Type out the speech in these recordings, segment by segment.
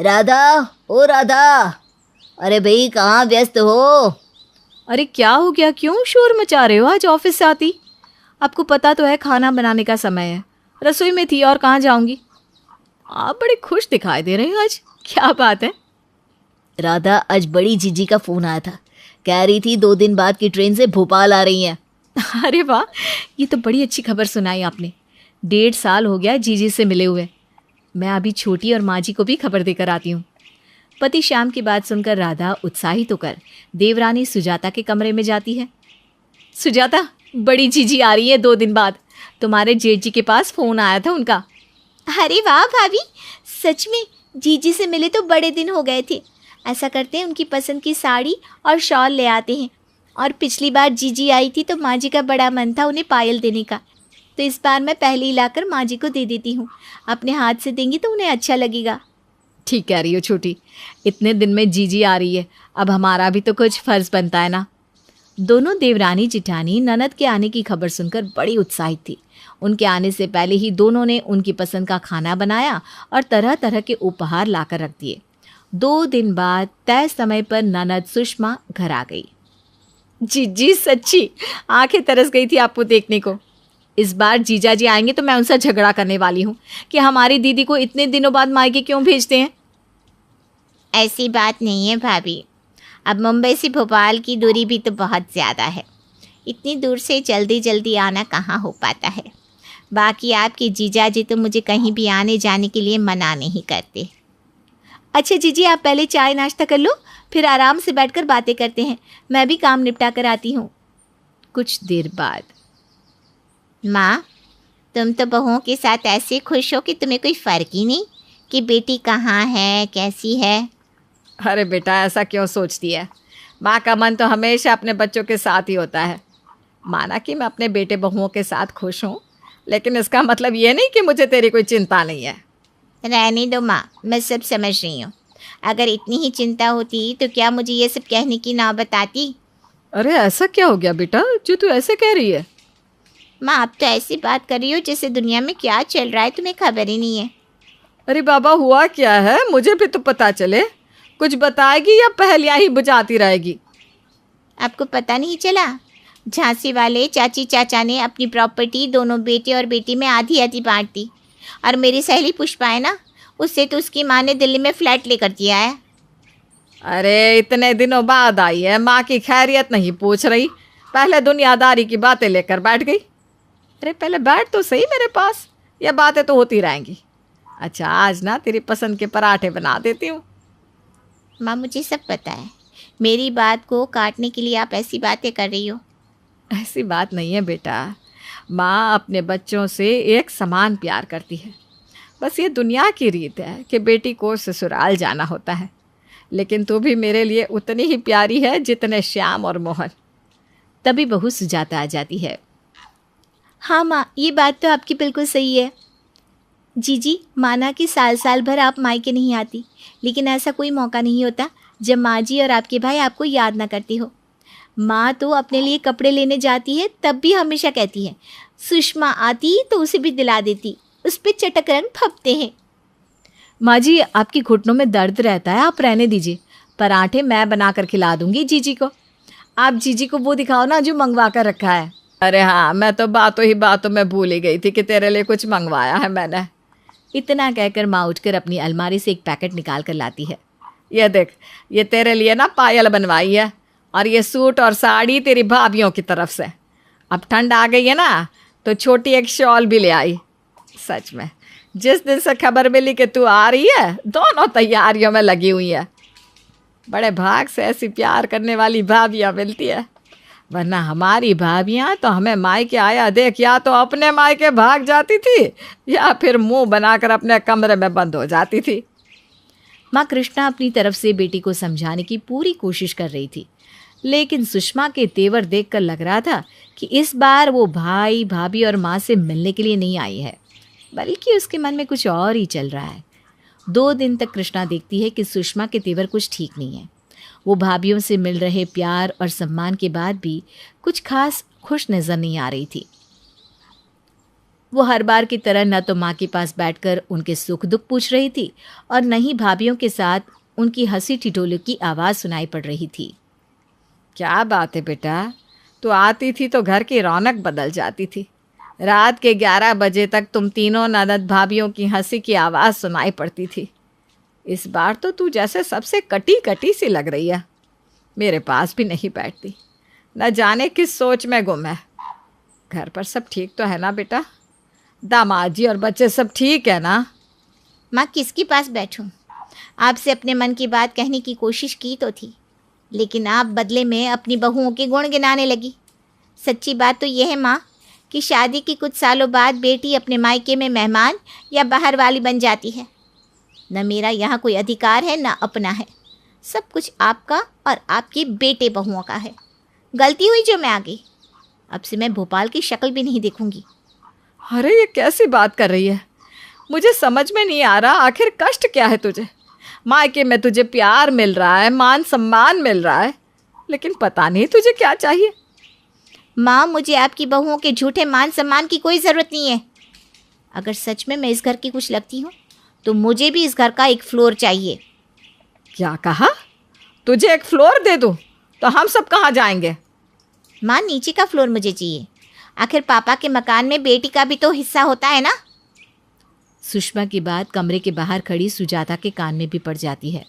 राधा, ओ राधा, अरे भाई कहाँ व्यस्त हो? अरे क्या हो गया, क्यों शोर मचा रहे हो? आज ऑफिस से आती आपको पता तो है खाना बनाने का समय है। रसोई में थी और कहाँ जाऊंगी। आप बड़े खुश दिखाई दे रहे हैं आज, क्या बात है? राधा, आज बड़ी जीजी का फोन आया था। कह रही थी 2 दिन बाद की ट्रेन से भोपाल आ रही हैं। अरे वाह, ये तो बड़ी अच्छी खबर सुनाई आपने। 1.5 साल हो गया जीजी से मिले हुए। मैं अभी छोटी और माँ जी को भी खबर देकर आती हूँ। पति श्याम की बात सुनकर राधा उत्साहित होकर देवरानी सुजाता के कमरे में जाती है। सुजाता, बड़ी जीजी आ रही है 2 दिन बाद। तुम्हारे जेठ जी के पास फोन आया था उनका। अरे वाह भाभी, सच में जीजी से मिले तो बड़े दिन हो गए थे। ऐसा करते हैं, उनकी पसंद की साड़ी और शॉल ले आते हैं। और पिछली बार जीजी आई थी तो माँ जी का बड़ा मन था उन्हें पायल देने का, तो इस बार मैं पहले ही लाकर माँ जी को दे देती हूँ। अपने हाथ से देंगी तो उन्हें अच्छा लगेगा। ठीक कह रही हो छोटी, इतने दिन में जीजी आ रही है, अब हमारा भी तो कुछ फर्ज बनता है ना। दोनों देवरानी जिठानी ननद के आने की खबर सुनकर बड़ी उत्साहित थी। उनके आने से पहले ही दोनों ने उनकी पसंद का खाना बनाया और तरह तरह के उपहार लाकर रख दिए। 2 दिन बाद तय समय पर ननद सुषमा घर आ गई। जीजी सच्ची आंखें तरस गई थी आपको देखने को। इस बार जीजा जी आएंगे तो मैं उनसे झगड़ा करने वाली हूँ कि हमारी दीदी को इतने दिनों बाद मायके क्यों भेजते हैं। ऐसी बात नहीं है भाभी, अब मुंबई से भोपाल की दूरी भी तो बहुत ज़्यादा है। इतनी दूर से जल्दी जल्दी आना कहाँ हो पाता है। बाकी आपके जीजा जी तो मुझे कहीं भी आने जाने के लिए मना नहीं करते। अच्छा जीजी, आप पहले चाय नाश्ता कर लो, फिर आराम से बैठकर बातें करते हैं। मैं भी काम निपटा कर आती हूँ। कुछ देर बाद, माँ, तुम तो बहुओं के साथ ऐसे खुश हो कि तुम्हें कोई फ़र्क ही नहीं कि बेटी कहाँ है, कैसी है। अरे बेटा, ऐसा क्यों सोचती है? माँ का मन तो हमेशा अपने बच्चों के साथ ही होता है। माना कि मैं अपने बेटे बहुओं के साथ खुश हूँ, लेकिन इसका मतलब ये नहीं कि मुझे तेरी कोई चिंता नहीं है। रहने दो माँ, मैं सब समझ रही हूँ। अगर इतनी ही चिंता होती तो क्या मुझे ये सब कहने की नौबत आती। अरे ऐसा क्या हो गया बेटा जो तू ऐसे कह रही है? माँ, आप तो ऐसी बात कर रही हो जैसे दुनिया में क्या चल रहा है तुम्हें खबर ही नहीं है। अरे बाबा, हुआ क्या है? मुझे भी तो पता चले। कुछ बताएगी या पहेलियाँ ही बुझाती रहेगी? आपको पता नहीं चला? झांसी वाले चाची चाचा ने अपनी प्रॉपर्टी दोनों बेटे और बेटी में आधी आधी बांट दी। और मेरी सहेली पुष्पा है ना, उससे तो उसकी माँ ने दिल्ली में फ्लैट लेकर दिया है। अरे इतने दिनों बाद आई है, माँ की खैरियत नहीं पूछ रही, पहले दुनियादारी की बातें लेकर बैठ गई। अरे पहले बैठ तो सही मेरे पास, ये बातें तो होती रहेंगी। अच्छा, आज ना तेरी पसंद के पराठे बना देती हूँ। माँ, मुझे सब पता है। मेरी बात को काटने के लिए आप ऐसी बातें कर रही हो। ऐसी बात नहीं है बेटा, माँ अपने बच्चों से एक समान प्यार करती है। बस ये दुनिया की रीत है कि बेटी को ससुराल जाना होता है, लेकिन तू भी मेरे लिए उतनी ही प्यारी है जितने श्याम और मोहन। तभी बहू सुजाता आ जाती है। हाँ माँ, ये बात तो आपकी बिल्कुल सही है। जीजी, माना कि साल साल भर आप मायके नहीं आती, लेकिन ऐसा कोई मौका नहीं होता जब माँ जी और आपके भाई आपको याद ना करती हो। माँ तो अपने लिए कपड़े लेने जाती है तब भी हमेशा कहती है, सुषमा आती तो उसे भी दिला देती, उस पर चटक रंग फपते हैं। माँ जी, आपकी घुटनों में दर्द रहता है, आप रहने दीजिए। पराठे मैं बना कर खिला दूंगी जीजी को। आप जीजी को वो दिखाओ ना जो मंगवा कर रखा है। अरे हाँ, मैं तो बातों ही बातों में भूल ही गई थी कि तेरे लिए कुछ मंगवाया है मैंने। इतना कहकर माँ उठकर अपनी अलमारी से एक पैकेट निकाल कर लाती है। ये देख, ये तेरे लिए ना पायल बनवाई है, और ये सूट और साड़ी तेरी भाभियों की तरफ से। अब ठंड आ गई है ना, तो छोटी एक शॉल भी ले आई। सच में जिस दिन से खबर मिली कि तू आ रही है, दोनों तैयारियों में लगी हुई है। बड़े भाग से ऐसी प्यार करने वाली भाभियाँ मिलती है, वरना हमारी भाभियाँ तो हमें मायके आया देख या तो अपने मायके भाग जाती थी या फिर मुंह बनाकर अपने कमरे में बंद हो जाती थी। माँ कृष्णा अपनी तरफ से बेटी को समझाने की पूरी कोशिश कर रही थी, लेकिन सुषमा के तेवर देखकर लग रहा था कि इस बार वो भाई भाभी और माँ से मिलने के लिए नहीं आई है, बल्कि उसके मन में कुछ और ही चल रहा है। 2 दिन तक कृष्णा देखती है कि सुषमा के तेवर कुछ ठीक नहीं है। वो भाभियों से मिल रहे प्यार और सम्मान के बाद भी कुछ खास खुश नज़र नहीं आ रही थी। वो हर बार की तरह न तो माँ के पास बैठकर उनके सुख दुख पूछ रही थी और न ही भाभीियों के साथ उनकी हंसी ठिठोली की आवाज़ सुनाई पड़ रही थी। क्या बात है बेटा, तू आती थी तो घर की रौनक बदल जाती थी। रात के 11 बजे तक तुम तीनों ननद भाभीियों की हंसी की आवाज़ सुनाई पड़ती थी। इस बार तो तू जैसे सबसे कटी कटी सी लग रही है। मेरे पास भी नहीं बैठती, न जाने किस सोच में गुम है। घर पर सब ठीक तो है ना बेटा? दामाद जी और बच्चे सब ठीक है ना? माँ किसके पास बैठूं? आपसे अपने मन की बात कहने की कोशिश की तो थी, लेकिन आप बदले में अपनी बहुओं के गुण गिनाने लगी। सच्ची बात तो यह है माँ कि शादी के कुछ सालों बाद बेटी अपने मायके में मेहमान या बाहर वाली बन जाती है। न मेरा यहाँ कोई अधिकार है, न अपना है। सब कुछ आपका और आपके बेटे बहुओं का है। गलती हुई जो मैं आ गई। अब से मैं भोपाल की शक्ल भी नहीं देखूंगी। अरे ये कैसी बात कर रही है? मुझे समझ में नहीं आ रहा, आखिर कष्ट क्या है तुझे? मायके में तुझे प्यार मिल रहा है, मान सम्मान मिल रहा है, लेकिन पता नहीं तुझे क्या चाहिए। माँ, मुझे आपकी बहुओं के झूठे मान सम्मान की कोई ज़रूरत नहीं है। अगर सच में मैं इस घर की कुछ लगती हूँ तो मुझे भी इस घर का एक फ्लोर चाहिए। क्या कहा? तुझे एक फ्लोर दे दूँ तो हम सब कहाँ जाएंगे? माँ, नीचे का फ्लोर मुझे चाहिए। आखिर पापा के मकान में बेटी का भी तो हिस्सा होता है ना। सुषमा की बात कमरे के बाहर खड़ी सुजाता के कान में भी पड़ जाती है।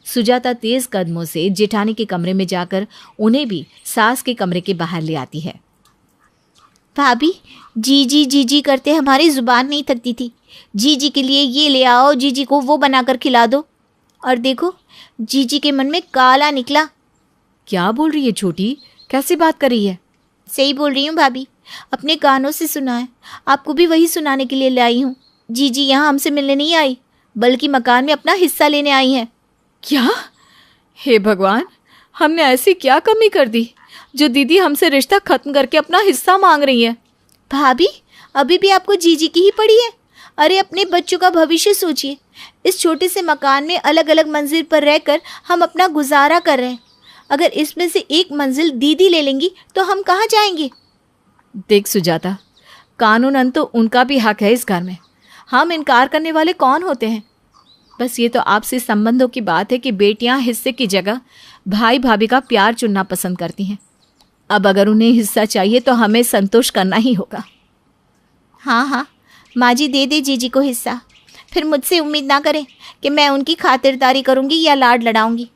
सुजाता तेज कदमों से जेठानी के कमरे में जाकर उन्हें भी सास के कमरे के बाहर ले आती है। भाभी, जीजी जीजी करते हमारी जुबान नहीं थकती थी। जीजी के लिए ये ले आओ, जीजी को वो बनाकर खिला दो। और देखो, जीजी के मन में काला निकला। क्या बोल रही है छोटी? कैसी बात कर रही है? सही बोल रही हूँ भाभी, अपने कानों से सुना है। आपको भी वही सुनाने के लिए ले आई हूँ। जीजी यहाँ हमसे मिलने नहीं आई, बल्कि मकान में अपना हिस्सा लेने आई हैं। क्या? हे भगवान, हमने ऐसी क्या कमी कर दी जो दीदी हमसे रिश्ता खत्म करके अपना हिस्सा मांग रही है? भाभी, अभी भी आपको जीजी की ही पड़ी है। अरे अपने बच्चों का भविष्य सोचिए। इस छोटे से मकान में अलग अलग मंजिल पर रहकर हम अपना गुजारा कर रहे हैं। अगर इसमें से एक मंजिल दीदी ले लेंगी तो हम कहाँ जाएंगे? देख सुजाता, कानूनन तो उनका भी हक है इस घर में। हम इनकार करने वाले कौन होते हैं? बस ये तो आपसी संबंधों की बात है कि बेटियां हिस्से की जगह भाई भाभी का प्यार चुनना पसंद करती हैं। अब अगर उन्हें हिस्सा चाहिए तो हमें संतोष करना ही होगा। हाँ हाँ, माँ जी दे दे जीजी को हिस्सा। फिर मुझसे उम्मीद ना करें कि मैं उनकी खातिरदारी करूँगी या लाड लड़ाऊँगी।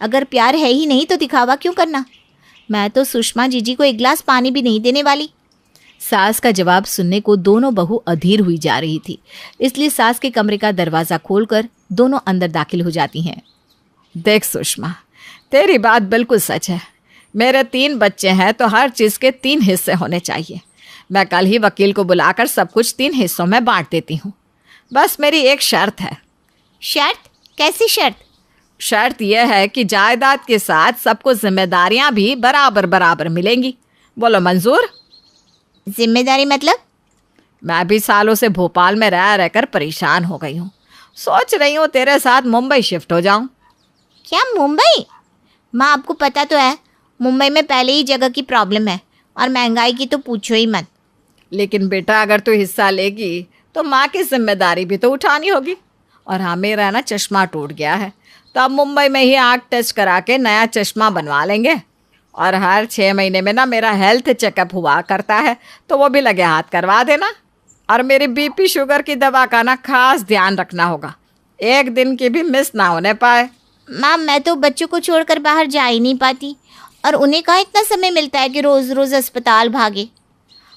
अगर प्यार है ही नहीं तो दिखावा क्यों करना? मैं तो सुषमा जीजी को एक गिलास पानी भी नहीं देने वाली। सास का जवाब सुनने को दोनों बहू अधीर हुई जा रही थी, इसलिए सास के कमरे का दरवाज़ा खोलकर दोनों अंदर दाखिल हो जाती हैं। देख सुषमा, तेरी बात बिल्कुल सच है। मेरे 3 बच्चे हैं तो हर चीज़ के 3 हिस्से होने चाहिए। मैं कल ही वकील को बुलाकर सब कुछ 3 हिस्सों में बांट देती हूँ। बस मेरी एक शर्त है। शर्त? कैसी शर्त? शर्त यह है कि जायदाद के साथ सबको जिम्मेदारियां भी बराबर बराबर मिलेंगी। बोलो मंजूर? जिम्मेदारी मतलब? मैं भी सालों से भोपाल में रह रहकर परेशान हो गई हूँ। सोच रही हूँ तेरे साथ मुंबई शिफ्ट हो जाऊँ। क्या मुंबई? माँ, आपको पता तो है मुंबई में पहले ही जगह की प्रॉब्लम है और महंगाई की तो पूछो ही मत। लेकिन बेटा, अगर तू हिस्सा लेगी तो माँ की जिम्मेदारी भी तो उठानी होगी। और हाँ, मेरा ना चश्मा टूट गया है तो अब मुंबई में ही आँख टेस्ट करा के नया चश्मा बनवा लेंगे। और हर 6 महीने में ना मेरा हेल्थ चेकअप हुआ करता है, तो वो भी लगे हाथ करवा देना। और मेरी बीपी शुगर की दवा का ना खास ध्यान रखना होगा, एक दिन की भी मिस ना होने पाए। माँ, मैं तो बच्चों को छोड़कर बाहर जा ही नहीं पाती और उन्हें कहाँ इतना समय मिलता है कि रोज़ रोज़ अस्पताल भागे।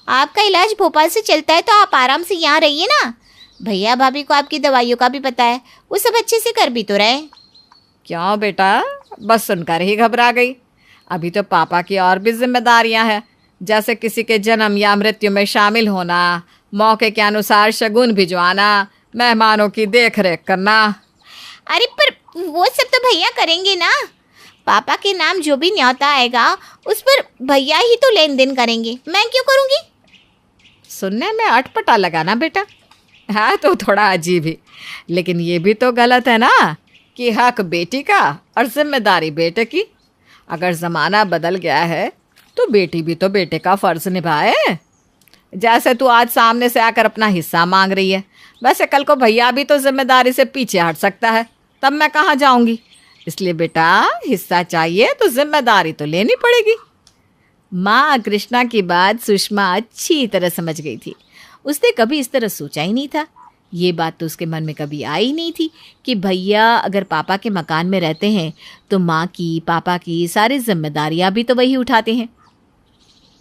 आपका इलाज भोपाल से चलता है तो आप आराम से यहाँ रहिए ना। भैया भाभी को आपकी दवाइयों का भी पता है, वो सब अच्छे से कर भी तो रहे। क्यों बेटा, बस सुनकर ही घबरा गई? अभी तो पापा की और भी जिम्मेदारियां हैं, जैसे किसी के जन्म या मृत्यु में शामिल होना, मौके के अनुसार शगुन भिजवाना, मेहमानों की देख रेख करना। अरे पर वो सब तो भैया करेंगे ना। पापा के नाम जो भी न्योता आएगा उस पर भैया ही तो लेन देन करेंगे, मैं क्यों करूँगी? सुनने में अटपटा लगा ना बेटा? हाँ, तो थोड़ा अजीब ही, लेकिन ये भी तो गलत है ना कि हक बेटी का और जिम्मेदारी बेटे की। अगर ज़माना बदल गया है तो बेटी भी तो बेटे का फ़र्ज़ निभाए। जैसे तू आज सामने से आकर अपना हिस्सा मांग रही है, वैसे कल को भैया भी तो जिम्मेदारी से पीछे हट सकता है, तब मैं कहाँ जाऊंगी। इसलिए बेटा हिस्सा चाहिए तो जिम्मेदारी तो लेनी पड़ेगी। माँ कृष्णा की बात सुषमा अच्छी तरह समझ गई थी। उसने कभी इस तरह सोचा ही नहीं था। ये बात तो उसके मन में कभी आई नहीं थी कि भैया अगर पापा के मकान में रहते हैं तो माँ की, पापा की सारी जिम्मेदारियाँ भी तो वही उठाते हैं।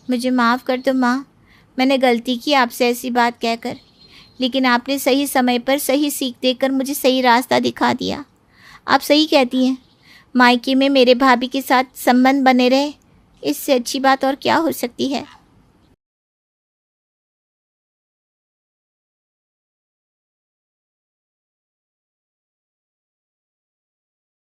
मुझे माफ़ कर दो माँ, मैंने गलती की आपसे ऐसी बात कहकर, लेकिन आपने सही समय पर सही सीख देकर मुझे सही रास्ता दिखा दिया। आप सही कहती हैं, मायके में मेरे भाभी के साथ संबंध बने रहे, इससे अच्छी बात और क्या हो सकती है।